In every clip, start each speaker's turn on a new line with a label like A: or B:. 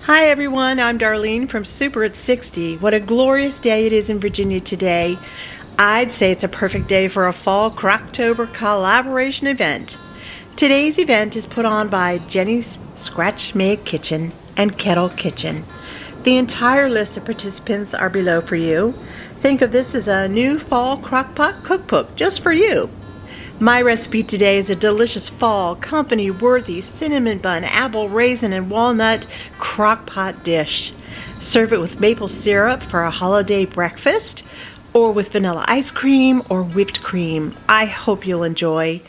A: Hi everyone, I'm Darlene from Super at 60. What a glorious day it is in Virginia today. I'd say it's a perfect day for a fall Crocktober collaboration event. Today's event is put on by JENI'S Scratch-Made Kitchen and Kettle Kitchen. The entire list of participants are below for you. Think of this as a new fall crockpot cookbook just for you. My recipe today is a delicious fall, company-worthy cinnamon bun, apple, raisin, and walnut crockpot dish. Serve it with maple syrup for a holiday breakfast, or with vanilla ice cream or whipped cream. I hope you'll enjoy.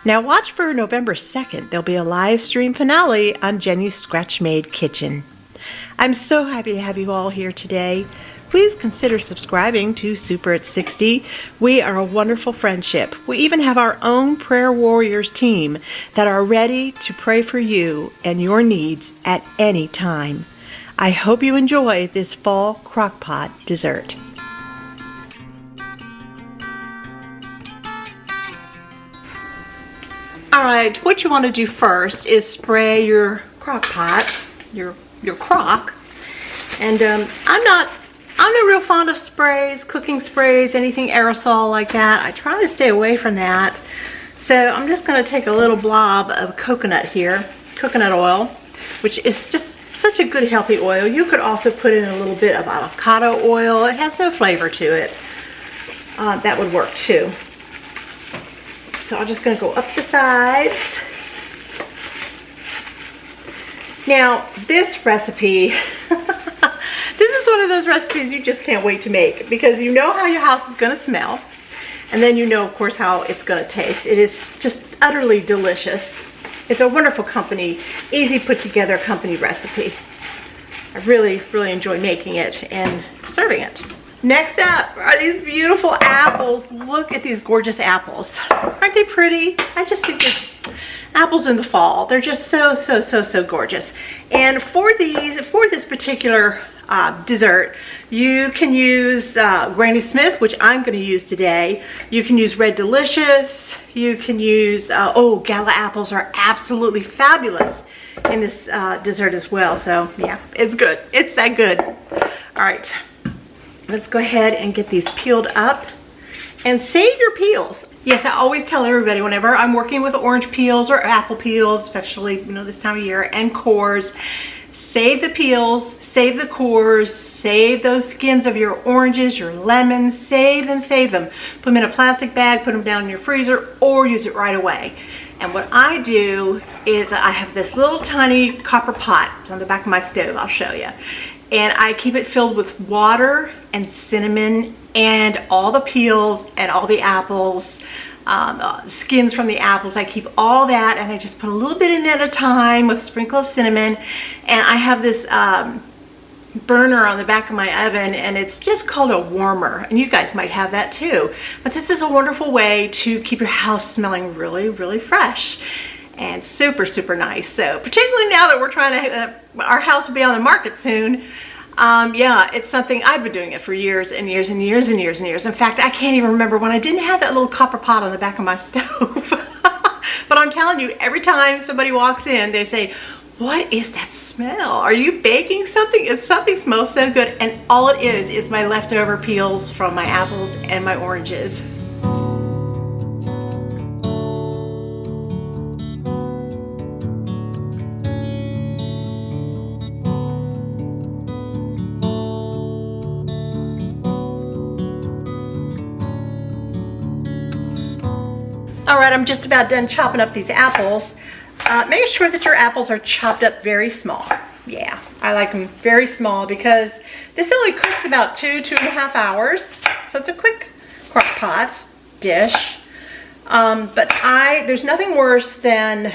A: Now watch for November 2nd. There'll be a live stream finale on JENI'S Scratch-Made Kitchen. I'm so happy to have you all here today. Please consider subscribing to Super at 60. We are a wonderful friendship. We even have our own prayer warriors team that are ready to pray for you and your needs at any time. I hope you enjoy this fall crockpot dessert. Alright, what you want to do first is spray your crockpot, your crock. And I'm not real fond of sprays, cooking sprays, anything aerosol like that. I try to stay away from that. So I'm just going to take a little blob of coconut here, coconut oil, which is just such a good healthy oil. You could also put in a little bit of avocado oil. It has no flavor to it. That would work too. So I'm just going to go up the sides. Now this recipe, this is one of those recipes you just can't wait to make because you know how your house is going to smell, and then you know, of course, how it's going to taste. It is just utterly delicious. It's a wonderful company, easy put together company recipe. I really, really enjoy making it and serving it. Next up are these beautiful apples. Look at these gorgeous apples. Aren't they pretty? I just think they're apples in the fall. They're just so gorgeous. And for this particular dessert, you can use Granny Smith, which I'm going to use today. You can use Red Delicious. You can use, Gala apples are absolutely fabulous in this dessert as well. So yeah, it's good. It's that good. All right, let's go ahead and get these peeled up. And save your peels. Yes, I always tell everybody whenever I'm working with orange peels or apple peels, especially this time of year, and cores, save the peels, save the cores, save those skins of your oranges, your lemons, save them. Put them in a plastic bag, put them down in your freezer, or use it right away. And what I do is I have this little tiny copper pot. It's on the back of my stove, I'll show you. And I keep it filled with water and cinnamon and all the peels and all the apples, skins from the apples. I keep all that and I just put a little bit in at a time with a sprinkle of cinnamon. And I have this burner on the back of my oven, and it's just called a warmer. And you guys might have that too. But this is a wonderful way to keep your house smelling really, really fresh and super nice. So particularly now that we're trying to, our house will be on the market soon. Yeah, it's something I've been doing it for years and years and years and years and years. In fact, I can't even remember when I didn't have that little copper pot on the back of my stove. But I'm telling you, every time somebody walks in, they say, "What is that smell? Are you baking something? It's something smells so good." And all it is my leftover peels from my apples and my oranges. All right, I'm just about done chopping up these apples. Make sure that your apples are chopped up very small. Yeah, I like them very small because this only cooks about 2.5 hours. So it's a quick crock pot dish. But there's nothing worse than,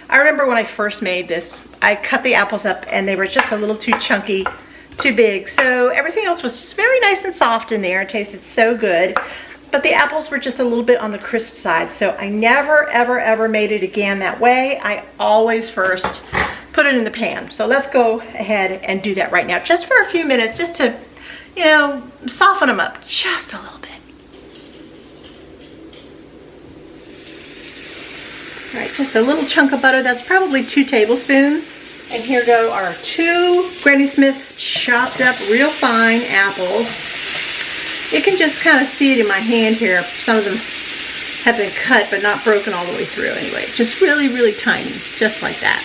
A: I remember when I first made this, I cut the apples up and they were just a little too chunky, too big. So everything else was just very nice and soft in there. It tasted so good. But the apples were just a little bit on the crisp side, so I never, ever made it again that way. I always first put it in the pan. So let's go ahead and do that right now, just for a few minutes, just to, soften them up just a little bit. All right, just a little chunk of butter. That's probably 2 tablespoons. And here go our 2 Granny Smith chopped up real fine apples. You can just kind of see it in my hand here. Some of them have been cut but not broken all the way through anyway. Just really, really tiny, just like that.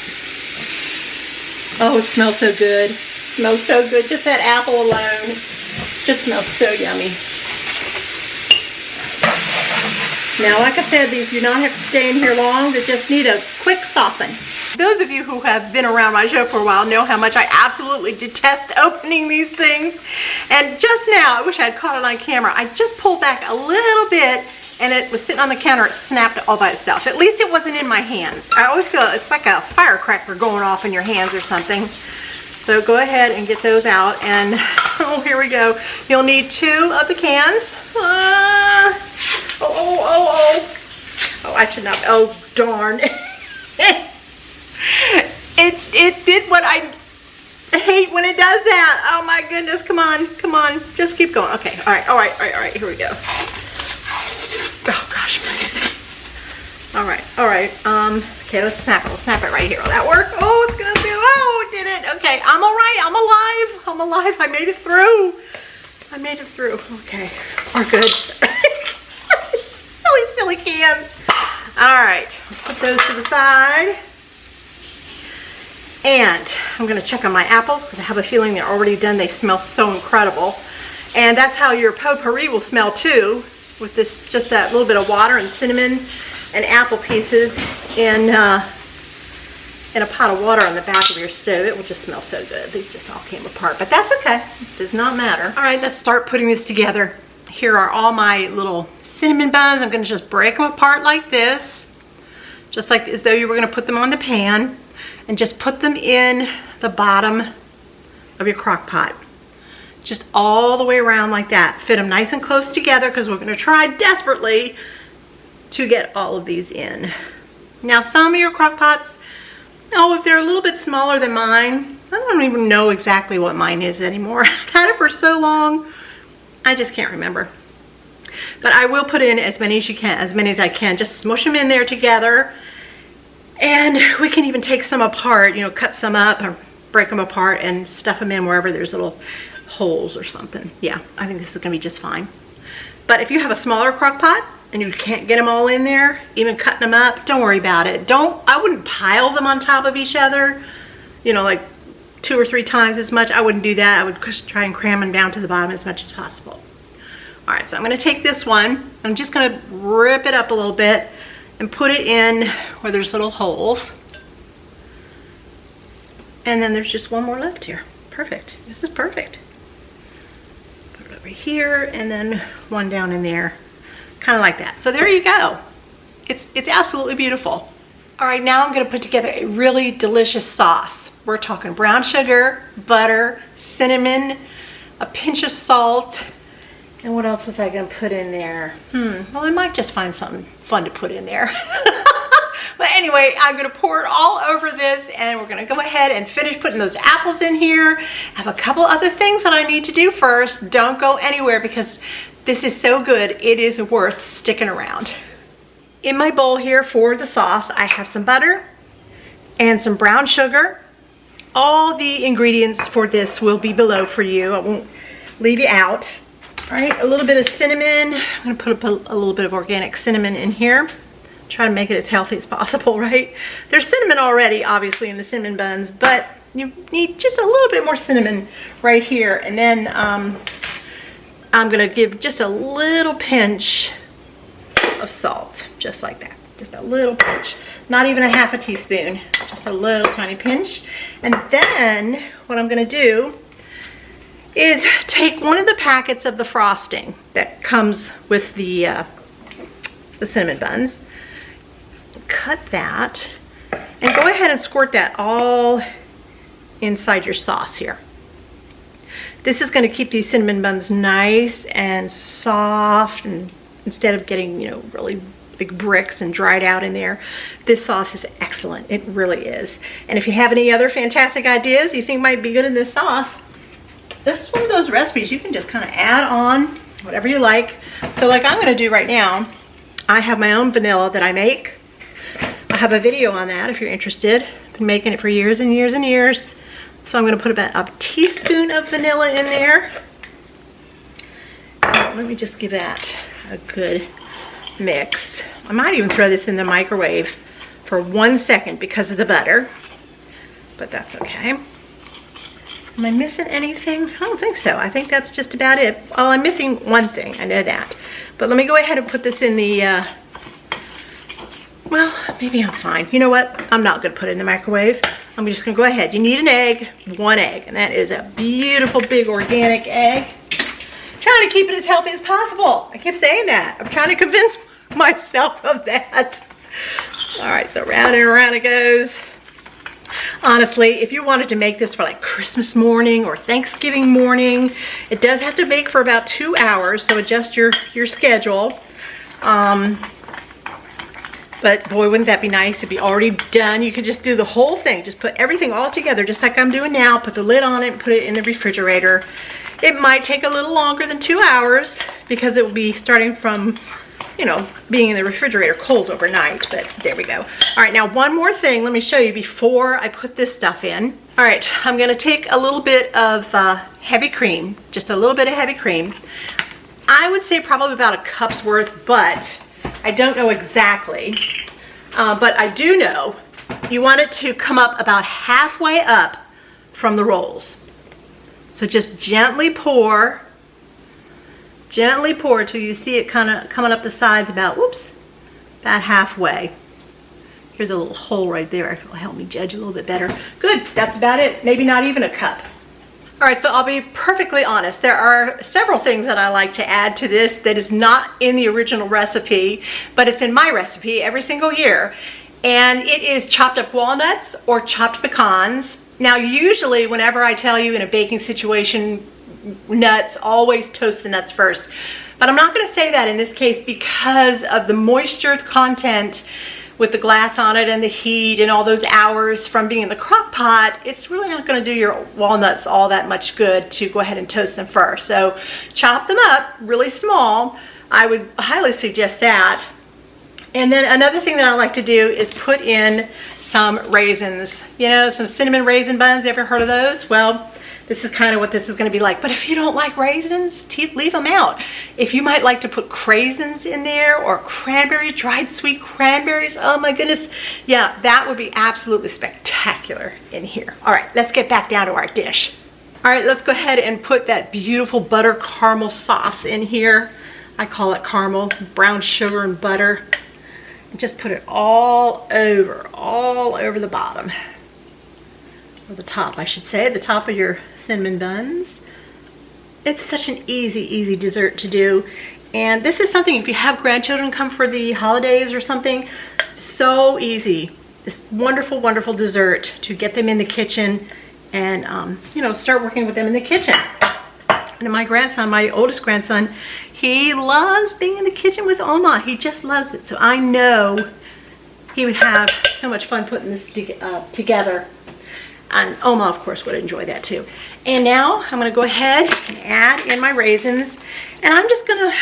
A: Oh, it smells so good. It smells so good. Just that apple alone just smells so yummy. Now, like I said, these do not have to stay in here long. They just need a quick soften. Those of you who have been around my show for a while know how much I absolutely detest opening these things. And just now, I wish I had caught it on camera, I just pulled back a little bit and it was sitting on the counter. It snapped all by itself. At least it wasn't in my hands. I always feel it's like a firecracker going off in your hands or something. So go ahead and get those out. And oh, here we go. You'll need 2 of the cans. Oh, I should not. Oh, darn. It did what I hate when it does that. Oh my goodness, come on, just keep going. Okay, all right, here we go. Oh gosh, please. All right, okay, let's snap it right here. Will that work? Oh, it's gonna do, oh, it did it. Okay, I'm all right, I'm alive, I made it through. Okay, we're good. Silly cans. All right, put those to the side. And I'm gonna check on my apples because I have a feeling they're already done. They smell so incredible. And that's how your potpourri will smell too, with this, just that little bit of water and cinnamon and apple pieces in a pot of water on the back of your stove. It will just smell so good. These just all came apart, but that's okay. It does not matter. All right, let's start putting this together. Here are all my little cinnamon buns. I'm gonna just break them apart like this, just like as though you were gonna put them on the pan. And just put them in the bottom of your crock pot. Just all the way around like that. Fit them nice and close together because we're going to try desperately to get all of these in. Now some of your crock pots, oh, if they're a little bit smaller than mine, I don't even know exactly what mine is anymore. I've had it for so long, I just can't remember. But I will put in as many as you can, as many as I can. Just smush them in there together. And we can even take some apart, you know, cut some up or break them apart and stuff them in wherever there's little holes or something. Yeah, I think this is gonna be just fine. But if you have a smaller crock pot and you can't get them all in there, even cutting them up, don't worry about it. I wouldn't pile them on top of each other, you know, like 2 or 3 times as much. I wouldn't do that. I would just try and cram them down to the bottom as much as possible. All right, so I'm gonna take this one. I'm just gonna rip it up a little bit and put it in where there's little holes. And then there's just one more left here. Perfect. This is perfect. Put it over here and then one down in there. Kind of like that. So there you go. It's absolutely beautiful. All right, now I'm gonna put together a really delicious sauce. We're talking brown sugar, butter, cinnamon, a pinch of salt, and what else was I gonna put in there? Well, I might just find something fun to put in there. But anyway, I'm gonna pour it all over this and we're gonna go ahead and finish putting those apples in here. I have a couple other things that I need to do first. Don't go anywhere because this is so good, it is worth sticking around. In my bowl here for the sauce, I have some butter and some brown sugar. All the ingredients for this will be below for you. I won't leave you out. All right, a little bit of cinnamon. I'm gonna put a little bit of organic cinnamon in here. Try to make it as healthy as possible, right? There's cinnamon already, obviously, in the cinnamon buns, but you need just a little bit more cinnamon right here. And then I'm gonna give just a little pinch of salt, just like that. Just a little pinch. Not even a half a teaspoon, just a little tiny pinch. And then what I'm gonna do is take one of the packets of the frosting that comes with the cinnamon buns, cut that, and go ahead and squirt that all inside your sauce here. This is going to keep these cinnamon buns nice and soft, and instead of getting, you know, really big bricks and dried out in there, this sauce is excellent. It really is. And if you have any other fantastic ideas you think might be good in this sauce, this is one of those recipes you can just kind of add on whatever you like. So like I'm going to do right now, I have my own vanilla that I make. I have a video on that if you're interested. Been making it for years and years and years. So I'm going to put about a teaspoon of vanilla in there. Let me just give that a good mix. I might even throw this in the microwave for 1 second because of the butter, but that's okay. Am I missing anything? I don't think so. I think that's just about it. Well, I'm missing one thing. I know that. But let me go ahead and put this in the, well, maybe I'm fine. You know what? I'm not going to put it in the microwave. I'm just going to go ahead. You need an egg, 1 egg, and that is a beautiful big organic egg. Trying to keep it as healthy as possible. I keep saying that. I'm trying to convince myself of that. All right, so round and around it goes. Honestly, if you wanted to make this for like Christmas morning or Thanksgiving morning, it does have to bake for about 2 hours, so adjust your schedule. But boy, wouldn't that be nice? It'd be already done. You could just do the whole thing. Just put everything all together, just like I'm doing now. Put the lid on it and put it in the refrigerator. It might take a little longer than 2 hours because it will be starting from, you know, being in the refrigerator cold overnight, but there we go. All right, now one more thing. Let me show you before I put this stuff in. All right, I'm gonna take a little bit of heavy cream, just a little bit of heavy cream. I would say probably about a cup's worth, but I don't know exactly. But I do know you want it to come up about halfway up from the rolls. So just gently pour till you see it kind of coming up the sides about, whoops, about halfway. Here's a little hole right there. It'll help me judge a little bit better. Good, that's about it. Maybe not even a cup. All right, so I'll be perfectly honest. There are several things that I like to add to this that is not in the original recipe, but it's in my recipe every single year. And it is chopped up walnuts or chopped pecans. Now, usually whenever I tell you in a baking situation, nuts, always toast the nuts first. But I'm not going to say that in this case because of the moisture content with the glass on it and the heat and all those hours from being in the crock pot. It's really not going to do your walnuts all that much good to go ahead and toast them first. So chop them up really small. I would highly suggest that. And then another thing that I like to do is put in some raisins. You know, some cinnamon raisin buns. Ever heard of those? Well, this is kind of what this is going to be like. But if you don't like raisins, leave them out. If you might like to put craisins in there or cranberries, dried sweet cranberries, oh my goodness. Yeah, that would be absolutely spectacular in here. All right, let's get back down to our dish. All right, let's go ahead and put that beautiful butter caramel sauce in here. I call it caramel, brown sugar and butter. And just put it all over the bottom. Or the top, I should say, the top of your cinnamon buns. It's such an easy dessert to do. And this is something, if you have grandchildren come for the holidays or something, so easy. This wonderful, wonderful dessert to get them in the kitchen and, you know, start working with them in the kitchen. And my grandson, my oldest grandson, he loves being in the kitchen with Oma. He just loves it. So I know he would have so much fun putting this together. And Oma, of course, would enjoy that too. And now I'm gonna go ahead and add in my raisins. And I'm just gonna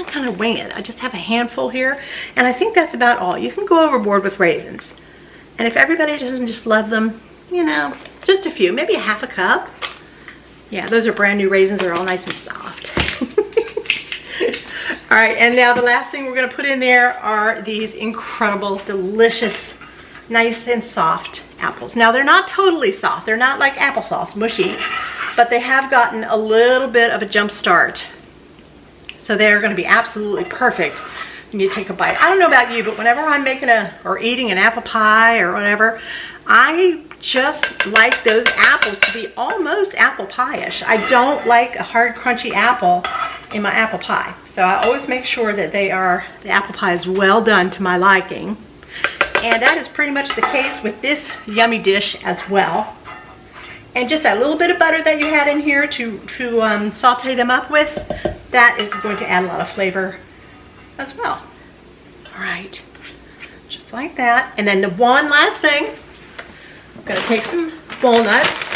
A: kind of wing it. I just have a handful here. And I think that's about all. You can go overboard with raisins. And if everybody doesn't just love them, you know, just a few, maybe a half a cup. Yeah, those are brand new raisins. They're all nice and soft. All right, and now the last thing we're gonna put in there are these incredible, delicious, nice and soft apples. Now they're not totally soft. They're not like applesauce, mushy, but they have gotten a little bit of a jump start. So they're gonna be absolutely perfect when you take a bite. I don't know about you, but whenever I'm making or eating an apple pie or whatever, I just like those apples to be almost apple pie-ish. I don't like a hard, crunchy apple in my apple pie. So I always make sure that the apple pie is well done to my liking. And that is pretty much the case with this yummy dish as well. And just that little bit of butter that you had in here to saute them up with, that is going to add a lot of flavor as well. All right, just like that. And then the one last thing, I'm gonna take some walnuts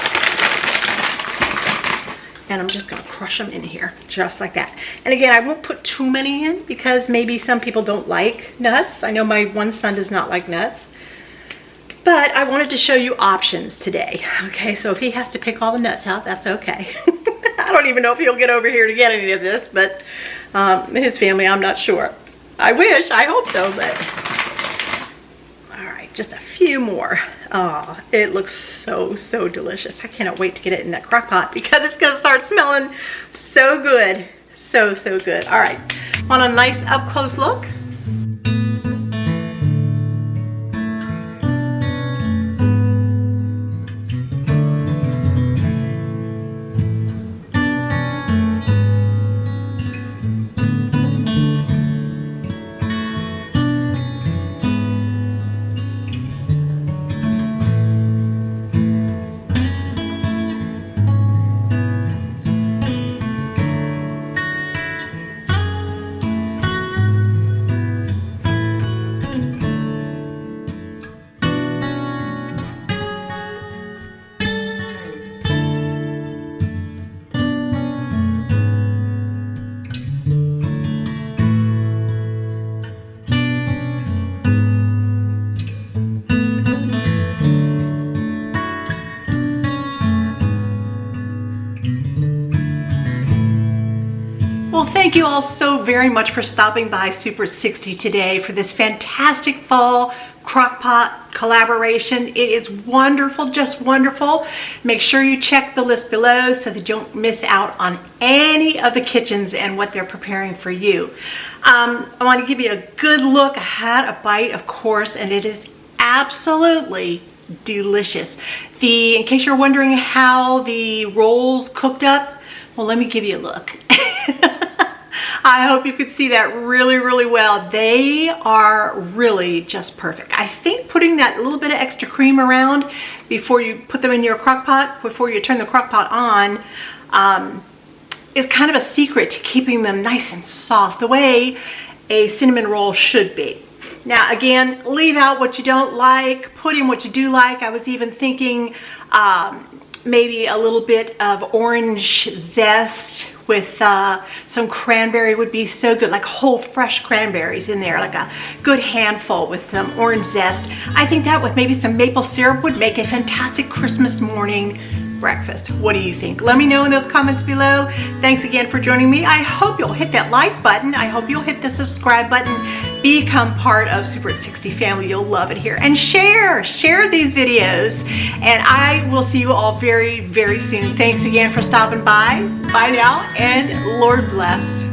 A: and I'm just gonna crush them in here, just like that. And again, I won't put too many in because maybe some people don't like nuts. I know my one son does not like nuts. But I wanted to show you options today. Okay, so if he has to pick all the nuts out, that's okay. I don't even know if he'll get over here to get any of this, but his family, I'm not sure. I wish, I hope so, but all right, just a few more. Oh, it looks so, so delicious. I cannot wait to get it in that crock pot because it's gonna start smelling so good. So, so good. All right, want a nice up close look? Well, thank you all so very much for stopping by Super 60 today for this fantastic fall crockpot collaboration. It is wonderful, just wonderful. Make sure you check the list below so that you don't miss out on any of the kitchens and what they're preparing for you. I want to give you a good look. I had a bite, of course, and it is absolutely delicious. In case you're wondering how the rolls cooked up, well, let me give you a look. I hope you could see that really, really well. They are really just perfect. I think putting that little bit of extra cream around before you put them in your crock pot, before you turn the crock pot on, is kind of a secret to keeping them nice and soft, the way a cinnamon roll should be. Now, again, leave out what you don't like, put in what you do like. I was even thinking maybe a little bit of orange zest with some cranberry would be so good, like whole fresh cranberries in there, like a good handful with some orange zest. I think that with maybe some maple syrup would make a fantastic Christmas morning breakfast. What do you think? Let me know in those comments below. Thanks again for joining me. I hope you'll hit that like button. I hope you'll hit the subscribe button. Become part of Super 60 family. You'll love it here. And share these videos. And I will see you all very, very soon. Thanks again for stopping by. Bye now, and Lord bless.